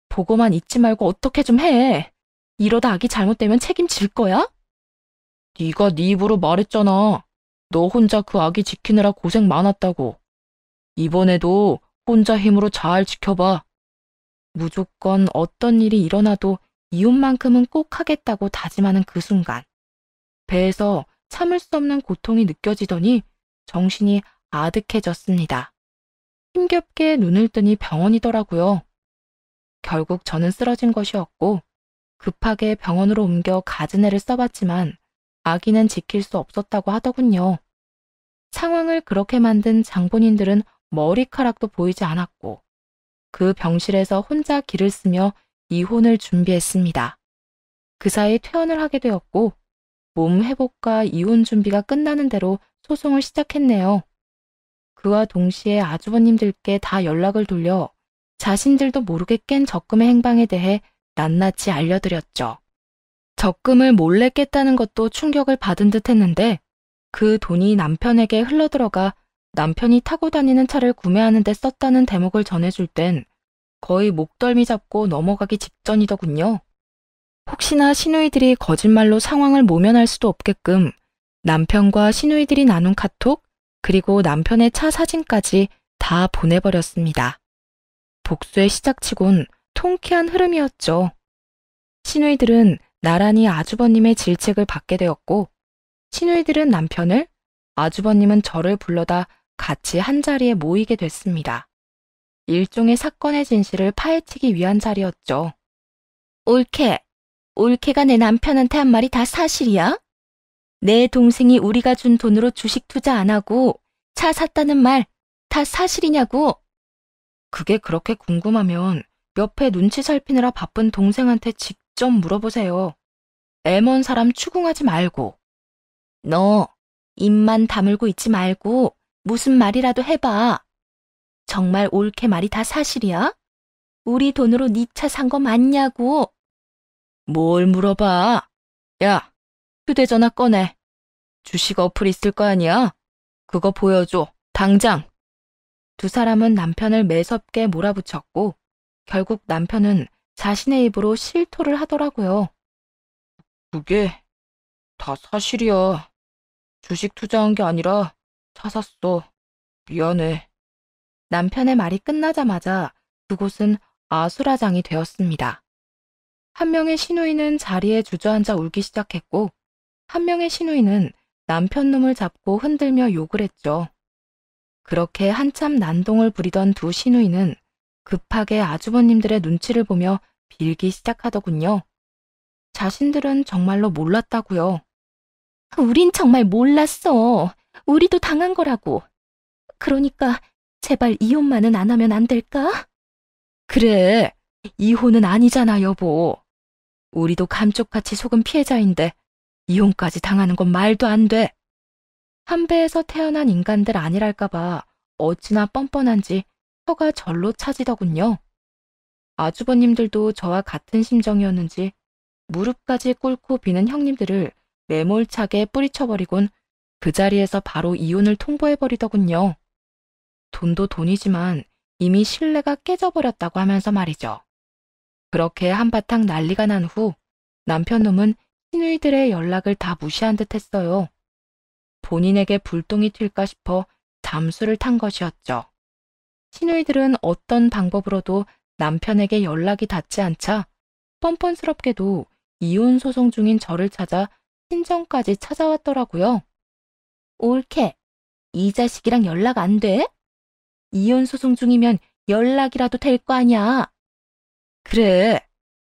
보고만 있지 말고 어떻게 좀 해. 이러다 아기 잘못되면 책임질 거야? 네가 네 입으로 말했잖아. 너 혼자 그 아기 지키느라 고생 많았다고. 이번에도 혼자 힘으로 잘 지켜봐. 무조건 어떤 일이 일어나도 이혼만큼은 꼭 하겠다고 다짐하는 그 순간, 배에서 참을 수 없는 고통이 느껴지더니 정신이 아득해졌습니다. 힘겹게 눈을 뜨니 병원이더라고요. 결국 저는 쓰러진 것이었고 급하게 병원으로 옮겨 가즈네를 써봤지만 아기는 지킬 수 없었다고 하더군요. 상황을 그렇게 만든 장본인들은 머리카락도 보이지 않았고 그 병실에서 혼자 기를 쓰며 이혼을 준비했습니다. 그 사이 퇴원을 하게 되었고 몸 회복과 이혼 준비가 끝나는 대로 소송을 시작했네요. 그와 동시에 아주버님들께 다 연락을 돌려 자신들도 모르게 깬 적금의 행방에 대해 낱낱이 알려드렸죠. 적금을 몰래 깼다는 것도 충격을 받은 듯 했는데 그 돈이 남편에게 흘러들어가 남편이 타고 다니는 차를 구매하는 데 썼다는 대목을 전해줄 땐 거의 목덜미 잡고 넘어가기 직전이더군요. 혹시나 시누이들이 거짓말로 상황을 모면할 수도 없게끔 남편과 시누이들이 나눈 카톡 그리고 남편의 차 사진까지 다 보내버렸습니다. 복수의 시작치곤 통쾌한 흐름이었죠. 시누이들은 나란히 아주버님의 질책을 받게 되었고 시누이들은 남편을, 아주버님은 저를 불러다 같이 한자리에 모이게 됐습니다. 일종의 사건의 진실을 파헤치기 위한 자리였죠. 올케가 내 남편한테 한 말이 다 사실이야? 내 동생이 우리가 준 돈으로 주식 투자 안 하고 차 샀다는 말 다 사실이냐고? 그게 그렇게 궁금하면 옆에 눈치 살피느라 바쁜 동생한테 직접 물어보세요. 애먼 사람 추궁하지 말고. 너 입만 다물고 있지 말고 무슨 말이라도 해봐. 정말 올케 말이 다 사실이야? 우리 돈으로 네 차 산 거 맞냐고? 뭘 물어봐? 야, 휴대전화 꺼내. 주식 어플 있을 거 아니야? 그거 보여줘. 당장. 두 사람은 남편을 매섭게 몰아붙였고 결국 남편은 자신의 입으로 실토를 하더라고요. 그게 다 사실이야. 주식 투자한 게 아니라 차 샀어. 미안해. 남편의 말이 끝나자마자 그곳은 아수라장이 되었습니다. 한 명의 시누이는 자리에 주저앉아 울기 시작했고 한 명의 시누이는 남편 놈을 잡고 흔들며 욕을 했죠. 그렇게 한참 난동을 부리던 두 시누이는 급하게 아주버님들의 눈치를 보며 빌기 시작하더군요. 자신들은 정말로 몰랐다고요. 우린 정말 몰랐어. 우리도 당한 거라고. 그러니까 제발 이혼만은 안 하면 안 될까? 그래, 이혼은 아니잖아, 여보. 우리도 감쪽같이 속은 피해자인데 이혼까지 당하는 건 말도 안 돼. 한 배에서 태어난 인간들 아니랄까봐 어찌나 뻔뻔한지 혀가 절로 차지더군요. 아주버님들도 저와 같은 심정이었는지 무릎까지 꿇고 비는 형님들을 매몰차게 뿌리쳐버리곤 그 자리에서 바로 이혼을 통보해버리더군요. 돈도 돈이지만 이미 신뢰가 깨져버렸다고 하면서 말이죠. 그렇게 한바탕 난리가 난 후 남편 놈은 시누이들의 연락을 다 무시한 듯 했어요. 본인에게 불똥이 튈까 싶어 잠수를 탄 것이었죠. 시누이들은 어떤 방법으로도 남편에게 연락이 닿지 않자 뻔뻔스럽게도 이혼 소송 중인 저를 찾아 친정까지 찾아왔더라고요. 올케, 이 자식이랑 연락 안 돼? 이혼 소송 중이면 연락이라도 될 거 아니야. 그래,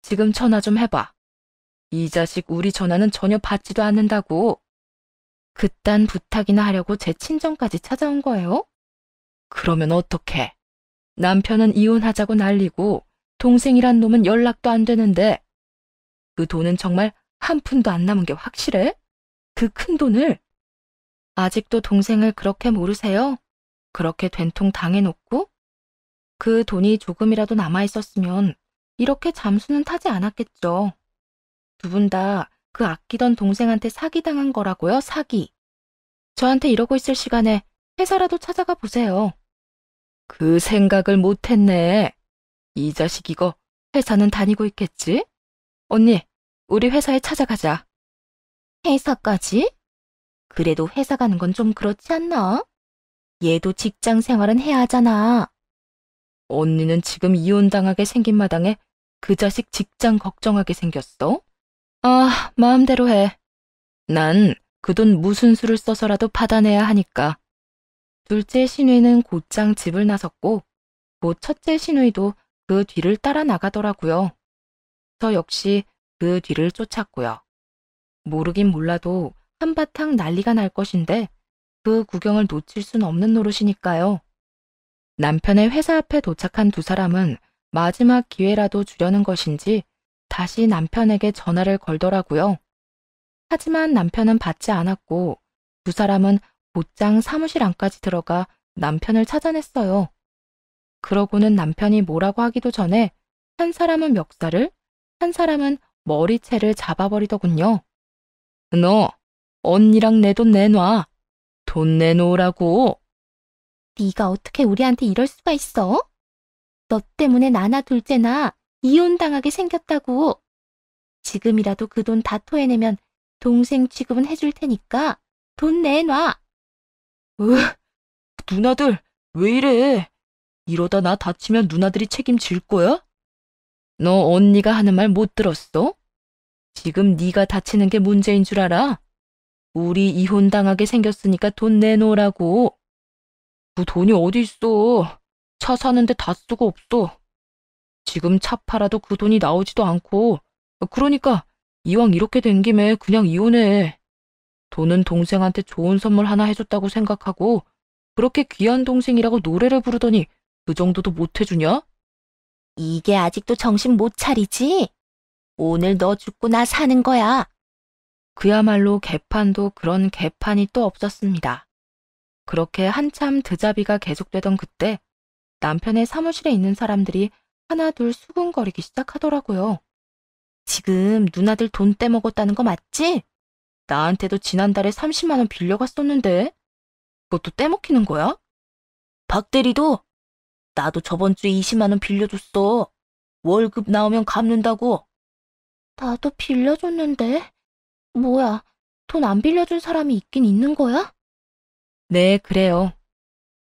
지금 전화 좀 해봐. 이 자식 우리 전화는 전혀 받지도 않는다고. 그딴 부탁이나 하려고 제 친정까지 찾아온 거예요? 그러면 어떡해? 남편은 이혼하자고 난리고 동생이란 놈은 연락도 안 되는데 그 돈은 정말 한 푼도 안 남은 게 확실해? 그 큰 돈을? 아직도 동생을 그렇게 모르세요? 그렇게 된통 당해놓고? 그 돈이 조금이라도 남아있었으면 이렇게 잠수는 타지 않았겠죠. 두 분 다 그 아끼던 동생한테 사기당한 거라고요, 사기. 저한테 이러고 있을 시간에 회사라도 찾아가 보세요. 그 생각을 못했네. 이 자식 이거 회사는 다니고 있겠지? 언니, 우리 회사에 찾아가자. 회사까지? 그래도 회사 가는 건 좀 그렇지 않나? 얘도 직장 생활은 해야 하잖아. 언니는 지금 이혼당하게 생긴 마당에 그 자식 직장 걱정하게 생겼어? 아, 마음대로 해. 난 그 돈 무슨 수를 써서라도 받아내야 하니까. 둘째 시누이는 곧장 집을 나섰고 곧 첫째 시누이도 그 뒤를 따라 나가더라고요. 저 역시 그 뒤를 쫓았고요. 모르긴 몰라도 한바탕 난리가 날 것인데 그 구경을 놓칠 순 없는 노릇이니까요. 남편의 회사 앞에 도착한 두 사람은 마지막 기회라도 주려는 것인지 다시 남편에게 전화를 걸더라고요. 하지만 남편은 받지 않았고 두 사람은 곧장 사무실 안까지 들어가 남편을 찾아냈어요. 그러고는 남편이 뭐라고 하기도 전에 한 사람은 멱살을, 한 사람은 머리채를 잡아버리더군요. 너, 언니랑 내 돈 내놔. 돈 내놓으라고. 네가 어떻게 우리한테 이럴 수가 있어? 너 때문에 나나 둘째나 이혼당하게 생겼다고. 지금이라도 그 돈 다 토해내면 동생 취급은 해줄 테니까 돈 내놔. 누나들 왜 이래? 이러다 나 다치면 누나들이 책임질 거야? 너 언니가 하는 말 못 들었어? 지금 네가 다치는 게 문제인 줄 알아? 우리 이혼당하게 생겼으니까 돈 내놓으라고. 그 돈이 어디 있어? 차 사는데 다 쓰고 없어. 지금 차 팔아도 그 돈이 나오지도 않고. 그러니까 이왕 이렇게 된 김에 그냥 이혼해. 돈은 동생한테 좋은 선물 하나 해줬다고 생각하고 그렇게 귀한 동생이라고 노래를 부르더니 그 정도도 못 해주냐? 이게 아직도 정신 못 차리지? 오늘 너 죽고 나 사는 거야. 그야말로 개판도 그런 개판이 또 없었습니다. 그렇게 한참 드자비가 계속되던 그때 남편의 사무실에 있는 사람들이 하나 둘 수군거리기 시작하더라고요. 지금 누나들 돈 떼먹었다는 거 맞지? 나한테도 지난달에 30만 원 빌려갔었는데 그것도 떼먹히는 거야? 박 대리도 나도 저번 주에 20만 원 빌려줬어. 월급 나오면 갚는다고. 나도 빌려줬는데 뭐야, 돈 안 빌려준 사람이 있긴 있는 거야? 네, 그래요.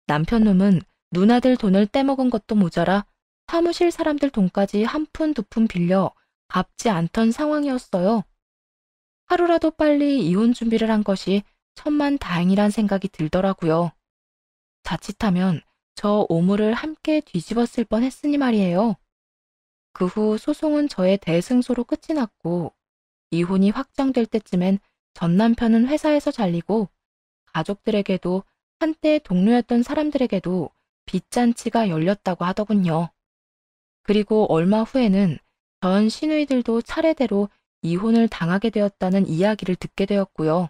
남편 놈은 누나들 돈을 떼먹은 것도 모자라 사무실 사람들 돈까지 한 푼 두 푼 빌려 갚지 않던 상황이었어요. 하루라도 빨리 이혼 준비를 한 것이 천만다행이란 생각이 들더라고요. 자칫하면 저 오물을 함께 뒤집었을 뻔했으니 말이에요. 그 후 소송은 저의 대승소로 끝이 났고 이혼이 확정될 때쯤엔 전 남편은 회사에서 잘리고 가족들에게도 한때 동료였던 사람들에게도 빚잔치가 열렸다고 하더군요. 그리고 얼마 후에는 전 시누이들도 차례대로 이혼을 당하게 되었다는 이야기를 듣게 되었고요.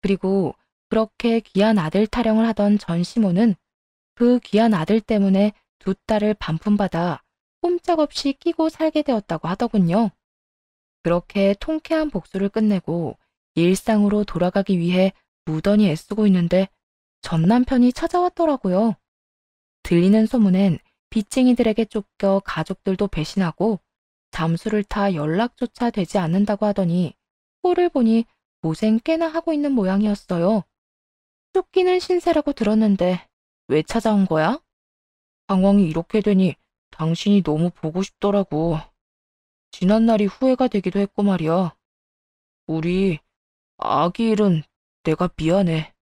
그리고 그렇게 귀한 아들 타령을 하던 전 시모는 그 귀한 아들 때문에 두 딸을 반품받아 꼼짝없이 끼고 살게 되었다고 하더군요. 그렇게 통쾌한 복수를 끝내고 일상으로 돌아가기 위해 무던히 애쓰고 있는데 전 남편이 찾아왔더라고요. 들리는 소문엔 빚쟁이들에게 쫓겨 가족들도 배신하고 잠수를 타 연락조차 되지 않는다고 하더니 꼴을 보니 고생 꽤나 하고 있는 모양이었어요. 쫓기는 신세라고 들었는데 왜 찾아온 거야? 상황이 이렇게 되니 당신이 너무 보고 싶더라고. 지난 날이 후회가 되기도 했고 말이야. 우리 아기 일은 내가 미안해.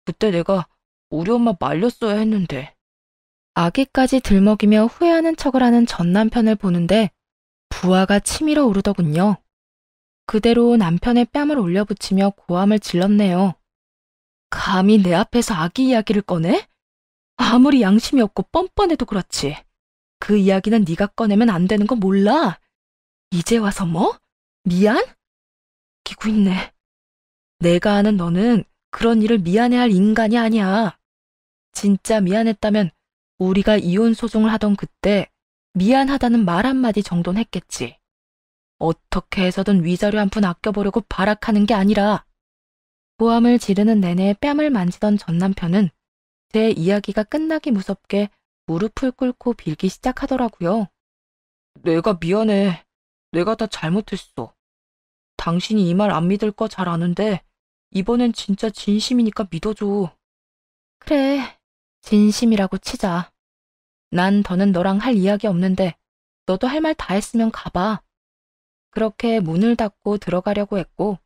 그때 내가 우리 엄마 말렸어야 했는데. 아기까지 들먹이며 후회하는 척을 하는 전 남편을 보는데 부하가 치밀어 오르더군요. 그대로 남편의 뺨을 올려붙이며 고함을 질렀네요. 감히 내 앞에서 아기 이야기를 꺼내? 아무리 양심이 없고 뻔뻔해도 그렇지. 그 이야기는 네가 꺼내면 안 되는 거 몰라? 이제 와서 뭐? 미안? 기고 있네. 내가 아는 너는 그런 일을 미안해할 인간이 아니야. 진짜 미안했다면 우리가 이혼 소송을 하던 그때 미안하다는 말 한마디 정도는 했겠지. 어떻게 해서든 위자료 한 푼 아껴보려고 발악하는 게 아니라. 고함을 지르는 내내 뺨을 만지던 전 남편은 제 이야기가 끝나기 무섭게 무릎을 꿇고 빌기 시작하더라고요. 내가 미안해. 내가 다 잘못했어. 당신이 이 말 안 믿을 거 잘 아는데 이번엔 진짜 진심이니까 믿어줘. 그래, 진심이라고 치자. 난 더는 너랑 할 이야기 없는데 너도 할 말 다 했으면 가봐. 그렇게 문을 닫고 들어가려고 했고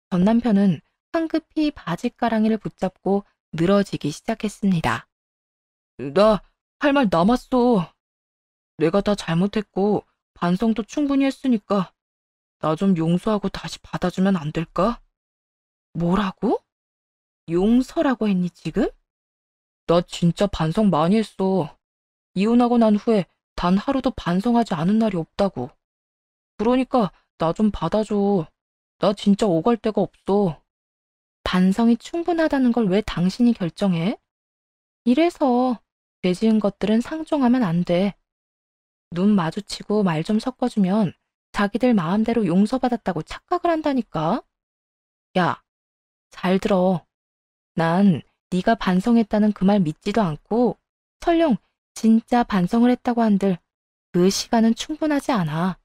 전 남편은 황급히 바짓가랑이를 붙잡고 늘어지기 시작했습니다. 나 할 말 남았어. 내가 다 잘못했고 반성도 충분히 했으니까 나 좀 용서하고 다시 받아주면 안 될까? 뭐라고? 용서라고 했니 지금? 나 진짜 반성 많이 했어. 이혼하고 난 후에 단 하루도 반성하지 않은 날이 없다고. 그러니까 나 좀 받아줘. 나 진짜 오갈 데가 없어. 반성이 충분하다는 걸 왜 당신이 결정해? 이래서 죄 지은 것들은 상종하면 안 돼. 눈 마주치고 말 좀 섞어주면 자기들 마음대로 용서받았다고 착각을 한다니까. 야, 잘 들어. 난 네가 반성했다는 그 말 믿지도 않고 설령 진짜 반성을 했다고 한들 그 시간은 충분하지 않아.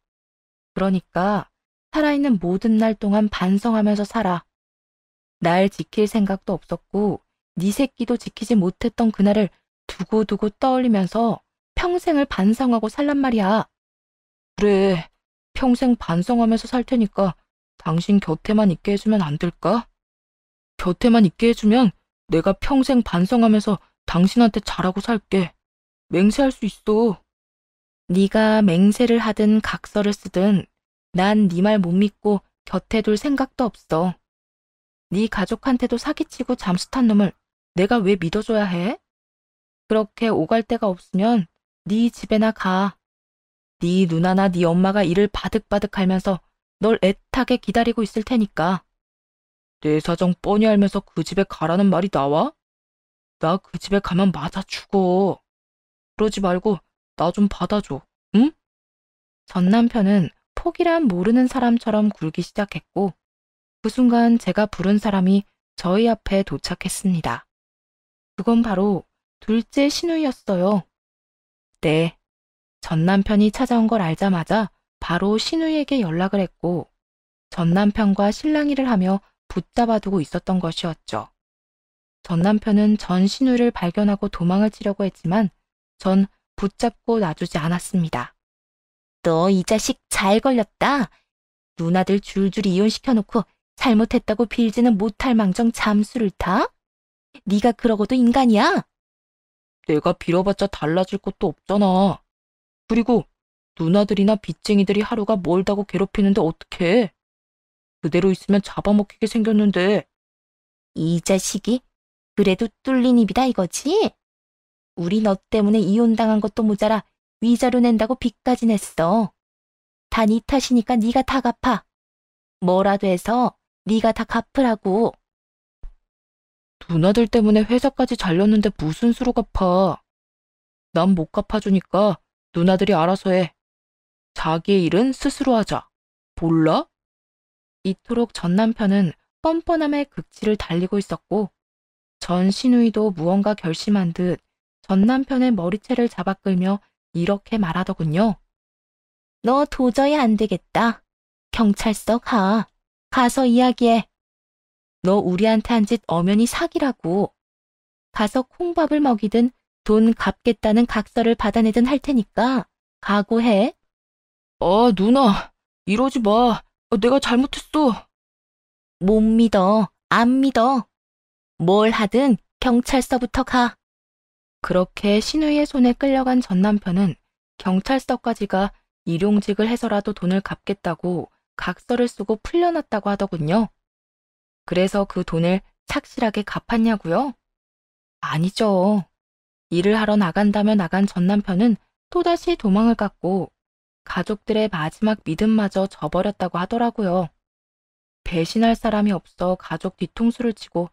그러니까 살아있는 모든 날 동안 반성하면서 살아. 날 지킬 생각도 없었고 네 새끼도 지키지 못했던 그날을 두고두고 떠올리면서 평생을 반성하고 살란 말이야. 그래, 평생 반성하면서 살 테니까 당신 곁에만 있게 해주면 안 될까? 곁에만 있게 해주면 내가 평생 반성하면서 당신한테 잘하고 살게. 맹세할 수 있어. 네가 맹세를 하든 각서를 쓰든 난 네 말 못 믿고 곁에 둘 생각도 없어. 네 가족한테도 사기치고 잠수 탄 놈을 내가 왜 믿어줘야 해? 그렇게 오갈 데가 없으면 네 집에나 가. 네 누나나 네 엄마가 일을 바득바득 하면서 널 애타게 기다리고 있을 테니까. 내 사정 뻔히 알면서 그 집에 가라는 말이 나와? 나 그 집에 가면 맞아 죽어. 그러지 말고 나 좀 받아줘, 응? 전 남편은 폭이란 모르는 사람처럼 굴기 시작했고 그 순간 제가 부른 사람이 저희 앞에 도착했습니다. 그건 바로 둘째 시누이였어요. 네, 전 남편이 찾아온 걸 알자마자 바로 시누이에게 연락을 했고 전 남편과 실랑이를 하며 붙잡아두고 있었던 것이었죠. 전 남편은 전 시누이를 발견하고 도망을 치려고 했지만 전 붙잡고 놔주지 않았습니다. 너 이 자식 잘 걸렸다. 누나들 줄줄이 이혼시켜놓고 잘못했다고 빌지는 못할 망정 잠수를 타? 네가 그러고도 인간이야? 내가 빌어봤자 달라질 것도 없잖아. 그리고 누나들이나 빚쟁이들이 하루가 멀다고 괴롭히는데 어떡해. 그대로 있으면 잡아먹히게 생겼는데. 이 자식이 그래도 뚫린 입이다 이거지? 우리 너 때문에 이혼당한 것도 모자라 위자료 낸다고 빚까지 냈어. 다 네 탓이니까 네가 다 갚아. 뭐라도 해서 네가 다 갚으라고. 누나들 때문에 회사까지 잘렸는데 무슨 수로 갚아. 난 못 갚아주니까 누나들이 알아서 해. 자기의 일은 스스로 하자. 몰라? 이토록 전 남편은 뻔뻔함의 극치를 달리고 있었고 전 시누이도 무언가 결심한 듯 전 남편의 머리채를 잡아 끌며 이렇게 말하더군요. 너 도저히 안 되겠다. 경찰서 가. 가서 이야기해. 너 우리한테 한 짓 엄연히 사기라고. 가서 콩밥을 먹이든 돈 갚겠다는 각서를 받아내든 할 테니까 각오해. 누나, 이러지 마. 내가 잘못했어. 못 믿어. 안 믿어. 뭘 하든 경찰서부터 가. 그렇게 신우이의 손에 끌려간 전 남편은 경찰서까지 가 일용직을 해서라도 돈을 갚겠다고 각서를 쓰고 풀려났다고 하더군요. 그래서 그 돈을 착실하게 갚았냐고요? 아니죠. 일을 하러 나간다며 나간 전 남편은 또다시 도망을 갔고 가족들의 마지막 믿음마저 저버렸다고 하더라고요. 배신할 사람이 없어 가족 뒤통수를 치고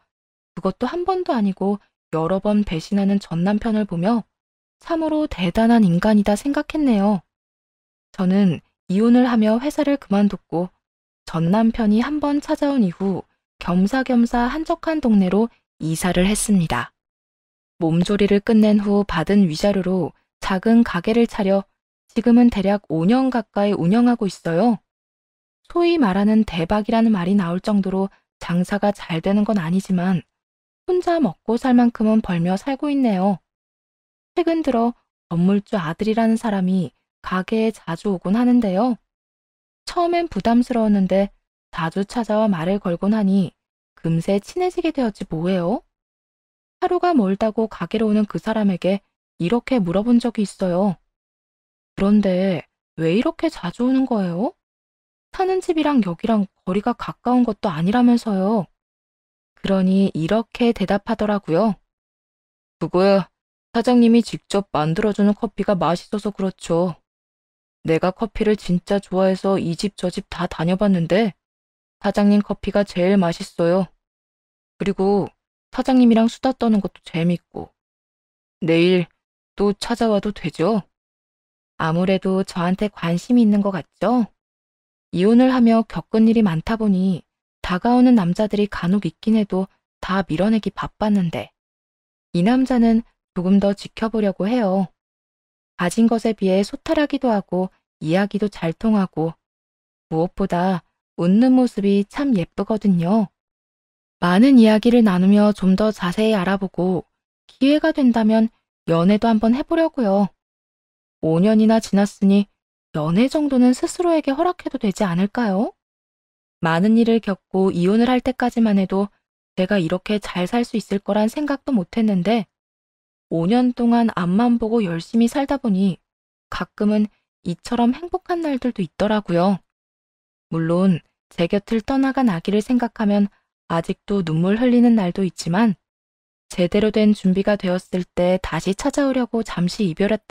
그것도 한 번도 아니고 여러 번 배신하는 전 남편을 보며 참으로 대단한 인간이다 생각했네요. 저는 이혼을 하며 회사를 그만뒀고 전 남편이 한 번 찾아온 이후 겸사겸사 한적한 동네로 이사를 했습니다. 몸조리를 끝낸 후 받은 위자료로 작은 가게를 차려 지금은 대략 5년 가까이 운영하고 있어요. 소위 말하는 대박이라는 말이 나올 정도로 장사가 잘 되는 건 아니지만 혼자 먹고 살 만큼은 벌며 살고 있네요. 최근 들어 건물주 아들이라는 사람이 가게에 자주 오곤 하는데요. 처음엔 부담스러웠는데 자주 찾아와 말을 걸곤 하니 금세 친해지게 되었지 뭐예요? 하루가 멀다고 가게로 오는 그 사람에게 이렇게 물어본 적이 있어요. 그런데 왜 이렇게 자주 오는 거예요? 사는 집이랑 여기랑 거리가 가까운 것도 아니라면서요. 그러니 이렇게 대답하더라고요. 그거야, 사장님이 직접 만들어주는 커피가 맛있어서 그렇죠. 내가 커피를 진짜 좋아해서 이 집 저 집 다 다녀봤는데 사장님 커피가 제일 맛있어요. 그리고 사장님이랑 수다 떠는 것도 재밌고. 내일 또 찾아와도 되죠? 아무래도 저한테 관심이 있는 것 같죠? 이혼을 하며 겪은 일이 많다 보니 다가오는 남자들이 간혹 있긴 해도 다 밀어내기 바빴는데 이 남자는 조금 더 지켜보려고 해요. 가진 것에 비해 소탈하기도 하고 이야기도 잘 통하고 무엇보다 웃는 모습이 참 예쁘거든요. 많은 이야기를 나누며 좀 더 자세히 알아보고 기회가 된다면 연애도 한번 해보려고요. 5년이나 지났으니 연애 정도는 스스로에게 허락해도 되지 않을까요? 많은 일을 겪고 이혼을 할 때까지만 해도 제가 이렇게 잘 살 수 있을 거란 생각도 못 했는데 5년 동안 앞만 보고 열심히 살다 보니 가끔은 이처럼 행복한 날들도 있더라고요. 물론 제 곁을 떠나간 아기를 생각하면 아직도 눈물 흘리는 날도 있지만 제대로 된 준비가 되었을 때 다시 찾아오려고 잠시 이별했다고